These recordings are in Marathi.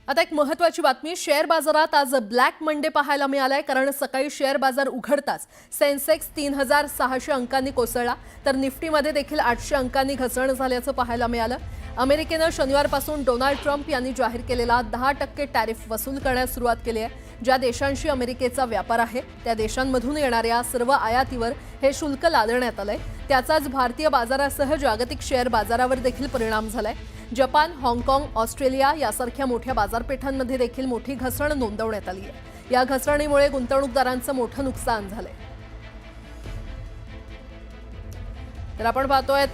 आता एक महत्त्वाची बातमी, शेअर बाजारात आज ब्लॅक मंडे पाहायला मिळालाय. कारण सकाळी शेअर बाजार उघडताच सेन्सेक्स 3600 अंकांनी कोसळला, तर निफ्टीमध्ये देखील 800 अंकांनी घसरण झाल्याचं पाहायला मिळालं. अमेरिकेनं शनिवारपासून डोनाल्ड ट्रम्प यांनी जाहीर केलेला 10% टॅरिफ वसूल करण्यास सुरुवात केली आहे. ज्या देशांशी अमेरिकेचा व्यापार आहे त्या देशांमधून येणाऱ्या सर्व आयातीवर हे शुल्क लादण्यात आलंय. त्याचाच भारतीय बाजारासह जागतिक शेअर बाजारावर देखील परिणाम झालाय. जपान, हाँगकाँग, ऑस्ट्रेलिया यासारख्या मोठ्या बाजारपेठांमध्ये देखील मोठी घसरण नोंदवण्यात आली आहे. या घसरणीमुळे गुंतवणूकदारांचं मोठं नुकसान झालंय. तर आपण पाहतोय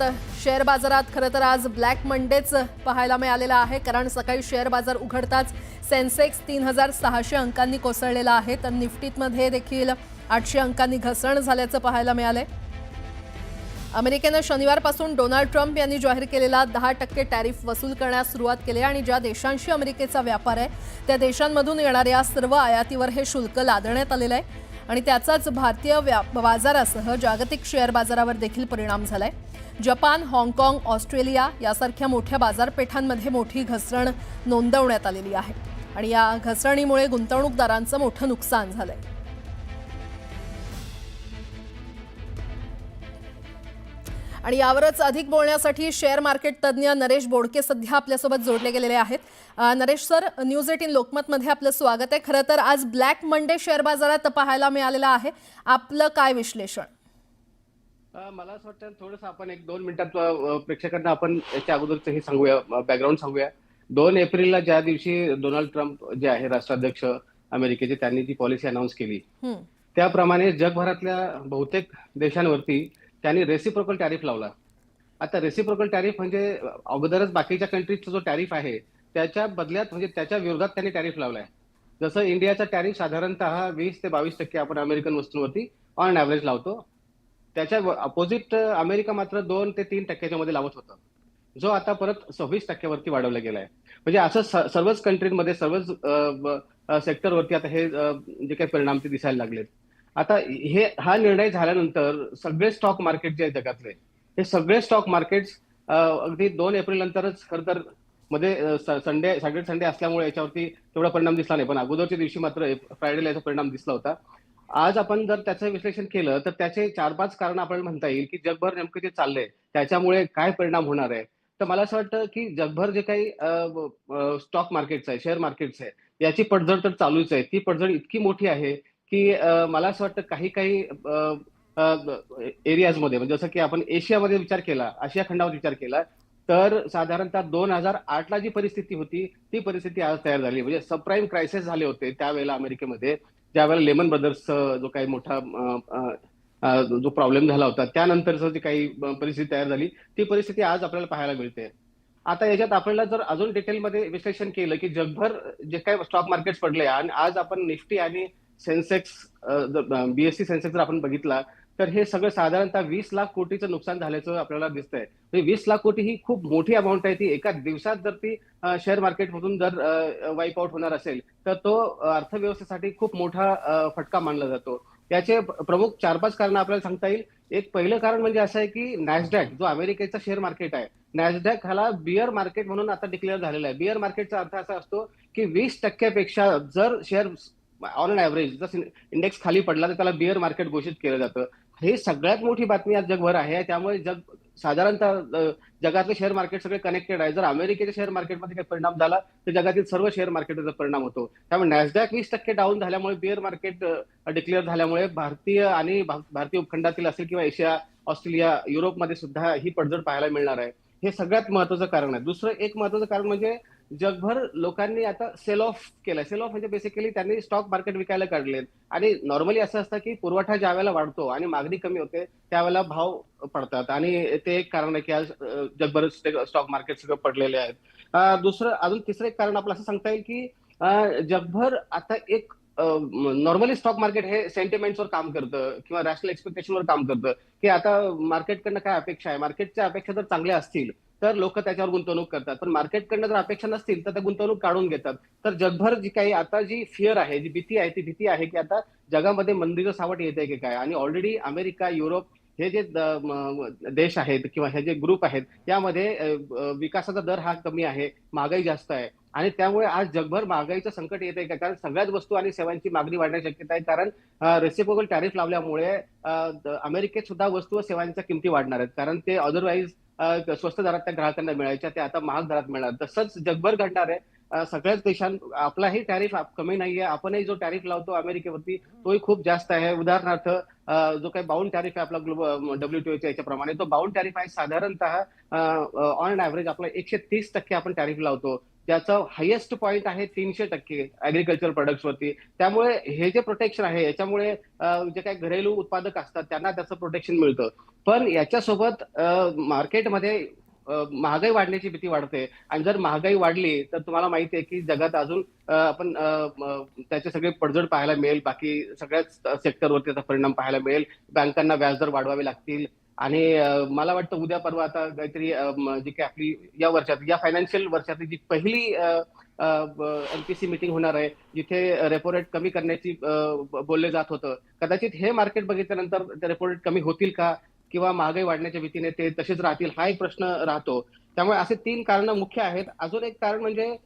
शेअर बाजारात खरं तर आज ब्लॅक मंडेच पाहायला मिळालेला आहे. कारण सकाळी शेअर बाजार उघडताच सेन्सेक्स 3600 अंकांनी कोसळलेला आहे, तर निफ्टीमध्ये देखील 800 अंकांनी घसरण झाल्याचं पाहायला मिळालंय. अमेरिकेनं शनिवारपासून डोनाल्ड ट्रम्प यांनी जाहीर केलेला 10% टॅरिफ वसूल करण्यास सुरुवात केली आणि ज्या देशांशी अमेरिकेचा व्यापार आहे त्या देशांमधून येणाऱ्या सर्व आयातीवर हे शुल्क लादण्यात आलेलं आहे आणि त्याचाच भारतीय बाजारासह जागतिक शेअर बाजारावर देखील परिणाम झालाय. जपान, हाँगकाँग, ऑस्ट्रेलिया यासारख्या मोठ्या बाजारपेठांमध्ये मोठी घसरण नोंदवण्यात आलेली आहे आणि या घसरणीमुळे गुंतवणूकदारांचं मोठं नुकसान झालंय. आणि यावरच अधिक बोलण्यासाठी शेअर मार्केट तज्ज्ञ नरेश बोडके सध्या आपल्यासोबत जोडले गेलेले आहेत. नरेश सर, न्यूज 18 लोकमतमध्ये आपलं स्वागत आहे. खरं तर आज ब्लॅक मंडे शेअर बाजारात पाहायला मिळालेला आहे, आपलं काय विश्लेषण? मला असं वाटतं थोडंसं आपण 1-2 मिनिटात प्रेक्षकांना आपण याच्या अगोदरच हे सांगूया, बॅकग्राऊंड सांगूया. 2 एप्रिलला ज्या दिवशी डोनाल्ड ट्रम्प जे आहे राष्ट्राध्यक्ष अमेरिकेचे, त्यांनी जी पॉलिसी अनाऊन्स केली त्याप्रमाणे जगभरातल्या बहुतेक देशांवरती त्यांनी रेसिप्रोकल टॅरिफ लावला. आता रेसिप्रोकल टॅरिफ म्हणजे अगोदरच बाकीच्या कंट्रीजचा जो टॅरिफ आहे त्याच्या बदल्यात म्हणजे त्याच्या विरोधात त्यांनी टॅरिफ लावलाय. जसं इंडियाचा टॅरिफ साधारणतः 20 ते 22% आपण अमेरिकन वस्तूंवरती ऑन ॲव्हरेज लावतो, त्याच्या अपोजिट अमेरिका मात्र 2 ते 3% मध्ये लावत होतं, जो आता परत 26% वाढवला गेलाय. म्हणजे असं सर्वच कंट्रीमध्ये सर्वच सेक्टरवरती आता हे जे काही परिणाम ते दिसायला लागलेत. आता हा निर्णय झाल्यानंतर सगळे स्टॉक मार्केट जे आहे जगातले, हे सगळे स्टॉक मार्केट्स अगदी 2 एप्रिल नंतरच खरं तर मध्ये सॅटर्डे संडे असल्यामुळे याच्यावरती तेवढा परिणाम दिसला नाही, पण अगोदरच्या दिवशी मात्र फ्रायडेला याचा परिणाम दिसला होता. आज आपण जर त्याचं विश्लेषण केलं तर त्याचे 4-5 कारण आपल्याला म्हणता येईल की जगभर नेमकं जे चाललंय त्याच्यामुळे काय परिणाम होणार आहे. तर मला असं वाटतं की जगभर जे काही स्टॉक मार्केट्स आहे, शेअर मार्केट्स आहे, याची पडझड तर चालूच आहे. ती पडझड इतकी मोठी आहे की मला असं वाटतं काही काही एरियाजमध्ये, म्हणजे जसं की आपण एशियामध्ये विचार केला, आशिया खंडावर विचार केला, तर साधारणतः 2008ला जी परिस्थिती होती ती परिस्थिती आज तयार झाली. म्हणजे सबप्राईम क्रायसिस झाले होते त्यावेळेला अमेरिकेमध्ये, ज्यावेळेला लेमन ब्रदर्स जो काही मोठा जो प्रॉब्लेम झाला होता, त्यानंतरचं जी काही परिस्थिती तयार झाली ती परिस्थिती आज आपल्याला पाहायला मिळते. आता याच्यात आपल्याला जर अजून डिटेलमध्ये विश्लेषण केलं की जगभर जे काही स्टॉक मार्केट पडले आणि आज आपण निफ्टी आणि सेन्सेक्स, बीएससी सेन्सेक्स जर आपण बघितला तर हे सगळं साधारणतः 20 लाख कोटीचं नुकसान झाल्याचं आपल्याला दिसतंय. 20 लाख कोटी ही खूप मोठी अमाऊंट आहे. ती एका दिवसात जर ती शेअर मार्केटमधून जर वाईप आउट होणार असेल तर तो अर्थव्यवस्थेसाठी खूप मोठा फटका मानला जातो. याचे प्रमुख 4-5 कारण आपल्याला सांगता येईल. एक पहिलं कारण म्हणजे असं आहे की नॅसडॅक जो अमेरिकेचा शेअर मार्केट आहे, नॅसडॅक ह्याला बिअर मार्केट म्हणून आता डिक्लेअर झालेला आहे. बिअर मार्केटचा अर्थ असा असतो की 20% जर शेअर ऑन ॲव्हरेज जर इंडेक्स खाली पडला तर त्याला बिअर मार्केट घोषित केलं जातं. हे सगळ्यात मोठी बातमी आज जगभर आहे. त्यामुळे साधारणतः जगातले शेअर मार्केट सगळे कनेक्टेड आहे. जर अमेरिकेच्या शेअर मार्केटमध्ये काही परिणाम झाला तर जगातील सर्व शेअर मार्केटचा परिणाम होतो. त्यामुळे नॅसडॅक 20% डाऊन झाल्यामुळे, बिअर मार्केट डिक्लेअर झाल्यामुळे भारतीय आणि भारतीय उपखंडातील असेल किंवा एशिया, ऑस्ट्रेलिया, युरोपमध्ये सुद्धा ही पडझड पाहायला मिळणार आहे. हे सगळ्यात महत्वाचं कारण आहे. दुसरं एक महत्वाचं कारण म्हणजे जगभर लोकांनी आता सेल ऑफ केलाय. सेल ऑफ म्हणजे बेसिकली त्यांनी स्टॉक मार्केट विकायला काढलेत. आणि नॉर्मली असं असतं की पुरवठा ज्या वेळेला वाढतो आणि मागणी कमी होते त्यावेळेला भाव पडतात, आणि ते एक कारण आहे की आज जगभर स्टॉक मार्केट सगळं पडलेले आहेत. तिसरं एक कारण आपलं असं सांगता येईल की जगभर आता एक नॉर्मली स्टॉक मार्केट हे सेंटिमेंट्सवर काम करतं किंवा रॅशनल एक्सपेक्टेशनवर काम करतं की आता मार्केटकडनं काय अपेक्षा आहे. मार्केटच्या अपेक्षा जर चांगल्या असतील तर लोक त्याच्यावर गुंतवणूक करतात, पण मार्केटकडनं जर अपेक्षा नसतील तर त्या गुंतवणूक काढून घेतात. तर जगभर जी काही आता जी फिअर आहे, जी भीती आहे, ती भीती आहे की आता जगामध्ये मंदीचं सावट येते की काय. आणि ऑलरेडी अमेरिका, युरोप हे जे देश आहेत किंवा हे जे ग्रुप आहेत यामध्ये विकासाचा दर हा कमी आहे, महागाई जास्त आहे. आणि त्यामुळे आज जगभर महागाईचं संकट येत आहे कारण सगळ्याच वस्तू आणि सेवांची मागणी वाढण्याची शक्यता आहे कारण रेसिप्रोकल टॅरिफ लावल्यामुळे अमेरिकेत सुद्धा वस्तू व सेवांच्या किमती वाढणार आहेत कारण ते अदरवाईज स्वस्त दरात त्या ग्राहकांना मिळायच्या ते आता महाग दरात मिळणार तसंच जगभर घडणार आहे सगळ्याच आपलाही टॅरिफ कमी नाहीये आपणही जो टॅरिफ लावतो अमेरिकेवरती तोही खूप जास्त आहे उदाहरणार्थ जो काही बाउंड टॅरिफ आहे आपला WTOच्या याच्याप्रमाणे तो बाउंड टॅरिफ आहे साधारणतः ऑन ॲव्हरेज आपला 130% आपण टॅरिफ लावतो त्याचं हायेस्ट पॉईंट आहे 300% ऍग्रिकल्चर प्रोडक्ट्स वरती त्यामुळे हे जे प्रोटेक्शन आहे याच्यामुळे जे काही घरेलू उत्पादक असतात त्यांना त्याचं प्रोटेक्शन मिळतं पण याच्यासोबत मार्केटमध्ये महागाई वाढण्याची भीती वाढते आणि जर महागाई वाढली तर तुम्हाला माहिती आहे की जगात अजून आपण त्याचे सगळे पडझड पाहायला मिळेल बाकी सगळ्याच सेक्टरवरती त्याचा परिणाम पाहायला मिळेल बँकांना व्याजदर वाढवावे लागतील आणि मला वाटतं उद्या परवा आता काहीतरी जी काही आपली या वर्षात या फायनान्शियल वर्षातली जी पहिली MPC मीटिंग होणार आहे जिथे रेपो रेट कमी करण्याची बोलले जात होतं कदाचित हे मार्केट बघितल्यानंतर रेपो रेट कमी होतील का किंवा महागाई वाढण्याच्या भीतीने ते तसेच राहतील हा एक प्रश्न राहतो त्यामुळे असे 3 कारण मुख्य आहेत अजून एक कारण म्हणजे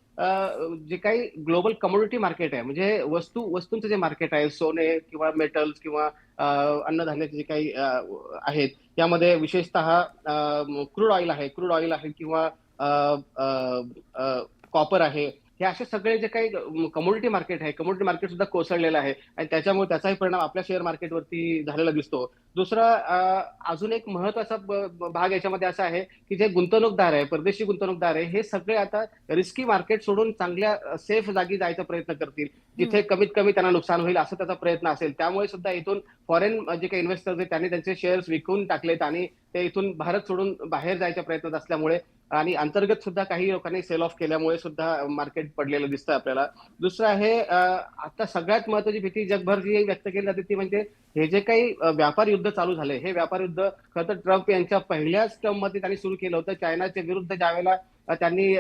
जे काही ग्लोबल कमोडिटी मार्केट आहे म्हणजे वस्तूंचं जे मार्केट आहे सोने किंवा मेटल्स किंवा अन्नधान्याचे जे काही आहेत यामध्ये विशेषतः क्रूड ऑइल आहे किंवा कॉपर आहे हे असे सगळे जे काही कमोडिटी मार्केट सुद्धा कोसळलेलं आहे आणि त्याच्यामुळे त्याचाही परिणाम आपल्या शेअर मार्केटवरती झालेला दिसतो दुसरा अजून एक महत्वाचा भाग याच्यामध्ये असा आहे की जे गुंतवणूकदार आहे परदेशी गुंतवणूकदार आहे हे सगळे आता रिस्की मार्केट सोडून चांगल्या सेफ जागी जायचा प्रयत्न करतील जिथे कमीत कमी त्यांना नुकसान होईल असं त्याचा प्रयत्न असेल त्यामुळे सुद्धा इथून फॉरेन जे काही इन्व्हेस्टर्स आहेत त्यांनी त्यांचे शेअर्स विकून टाकलेत आणि ते इथून भारत सोडून बाहेर जायच्या प्रयत्नात असल्यामुळे आणि अंतर्गत सुद्धा काही लोकांनी सेल ऑफ केल्यामुळे सुद्धा मार्केट पडलेलं दिसतं आपल्याला दुसरं आहे आता सगळ्यात महत्वाची भीती जगभर जी व्यक्त केली जाते ती म्हणजे हे जे काही व्यापार युद्ध चालू झाले हे व्यापार युद्ध खरं तर ट्रम्प यांच्या पहिल्याच टर्म मध्ये त्यांनी सुरू केलं होतं चायनाच्या विरुद्ध ज्यावेळेला त्यांनी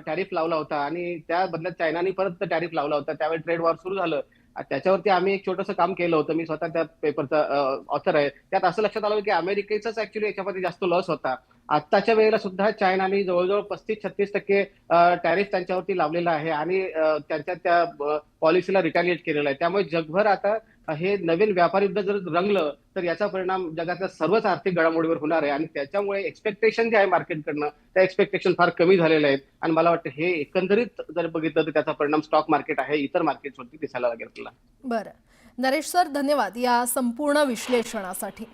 टॅरिफ लावला होता आणि त्या बदल्यात चायनाने परत टॅरिफ लावला होता त्यावेळी ट्रेड वॉर सुरू झालं त्याच्यावरती आम्ही एक छोटंसं काम केलं होतं मी स्वतः त्या पेपरचा ऑथर आहे त्यात असं लक्षात आलं की अमेरिकेचाच ऍक्च्युली याच्यामध्ये जास्त लॉस होता आत्ताच्या वेळेला सुद्धा चायनाने जवळजवळ 35-36% टॅरिफ त्यांच्यावरती लावलेला आहे आणि त्यांच्या त्या पॉलिसीला रिटॅलिएट केलेला आहे त्यामुळे जगभर आता हे नवीन व्यापार युद्ध जर रंगलं तर याचा परिणाम जगातल्या सर्वच आर्थिक घडामोडीवर होणार आहे आणि त्याच्यामुळे एक्सपेक्टेशन जे आहे मार्केटकडनं त्या एक्सपेक्टेशन फार कमी झालेले आहेत आणि मला वाटतं हे एकंदरीत जर बघितलं तर त्याचा परिणाम स्टॉक मार्केट आहे इतर मार्केटवरती दिसायला लागेल. बरं नरेश सर धन्यवाद या संपूर्ण विश्लेषणासाठी.